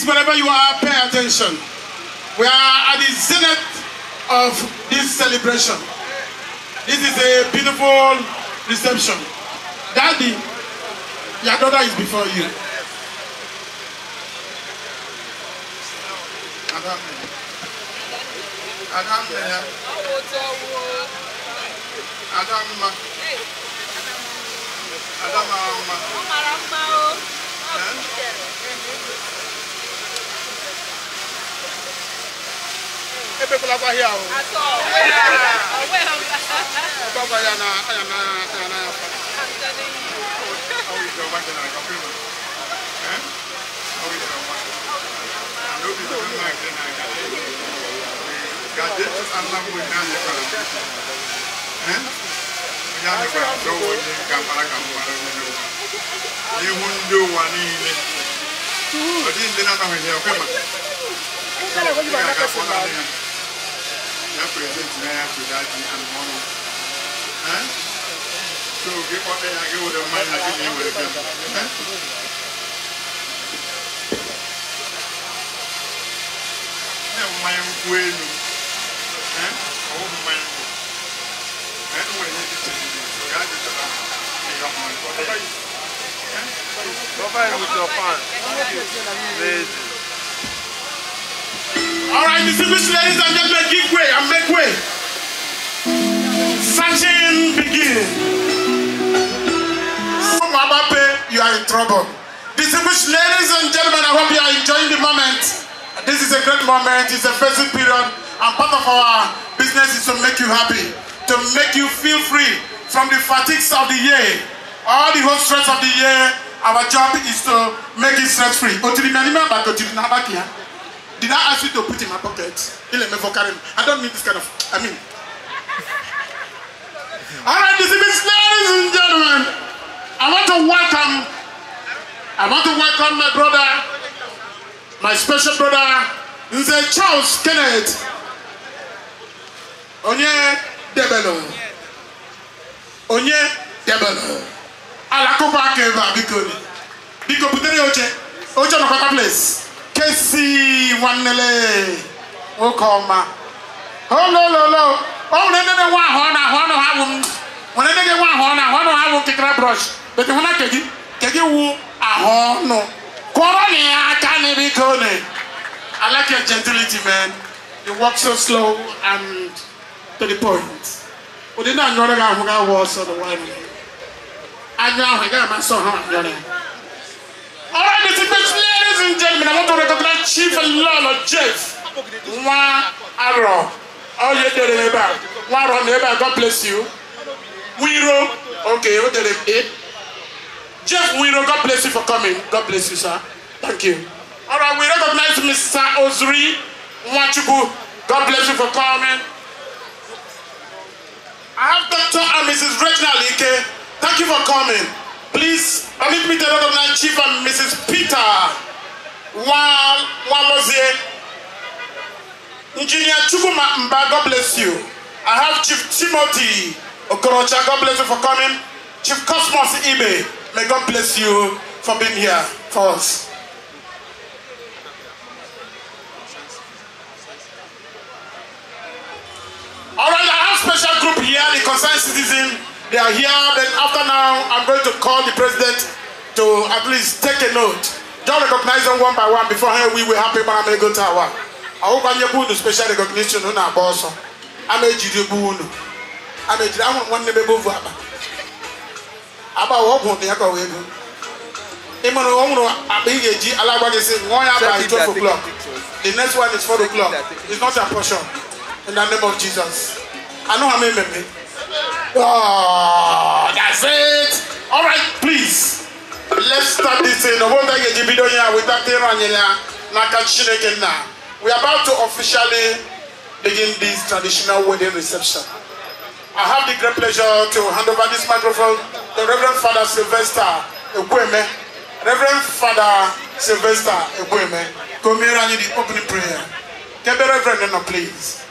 Wherever you are, pay attention. We are at the zenith of this celebration. This is a beautiful reception. Daddy, your daughter is before you. Ebe kula kwa hiya o. Aso. Owe. Baba ya na ya fa. Awi do ba na ka fi. Awi do ba. No bi do na ke na ka. Ga de Allah mo na ne ka. Ya ne ba do wo ni ka para ka mo ara ni. Ni hundo wa ni ni. Odi ndina na he o kema. Kala ko ba na ka fo na. Ya present na ya to that and honor. So get what they are with the man that you with them. No man will. Oh man. And when you get to God is with your fan. All right, distinguished ladies and gentlemen, give way and make way. Searching begin. You are in trouble. Distinguished ladies and gentlemen, I hope you are enjoying the moment. This is a great moment. It's a festive period, and part of our business is to make you happy, to make you feel free from the fatigues of the year. All the whole stress of the year, our job is to make it stress-free. Did I ask you to put in my pocket? I don't need this kind of, All right, distinguished ladies and gentlemen, I want to welcome my brother, my special brother, Nze Charles Kenneth Onye Debelo. Alakopa Keva Bikoni. Biko Puteri Oche no Papa Place. Kesi Wanele Okoma. Oh no. Oh no one hona havum. When I get one hona havum kikra brush. But when I kegi wu ahono. Koroni akane bikoni. I like your gentility, man. You walk so slow and to the point. We did not know that I was on the one. I now got my son. All right, ladies and gentlemen, I want to recognize Chief and Lord Jeff. Arrow. Oh, you did it about. God bless you. Wiro. Okay, what did it? Jeff Wiro, God bless you for coming. God bless you, sir. Thank you. All right, we recognize Mr. Ozri Mwachubu. God bless you for coming. I have Dr. and Mrs. Reginald Ike. Thank you for coming. Please, permit me to recognize Chief and Mrs. Peter Walozie. Engineer Chukuma Mba, God bless you. I have Chief Timothy Okorocha. God bless you for coming. Chief Cosmos Ibe. May God bless you for being here for us. All right, I have a special group here, the concerned citizen. They are here. Then after now, I'm going to call the president to at least take a note. Don't recognize them one by one before we will happy man go to our. I hope I have special recognition on our boss. I'm a Jibu. I'm a one neighbor. About what won't the other way? By 12 o'clock. The next one is 4 o'clock. It's not a portion. In the name of Jesus. I know how many. Oh, that's it. All right, please. Let's start this thing. We are about to officially begin this traditional wedding reception. I have the great pleasure to hand over this microphone to Reverend Father Sylvester Ekweme. Reverend Father Sylvester Ekweme. Come here and the opening prayer. Get the Reverend, please.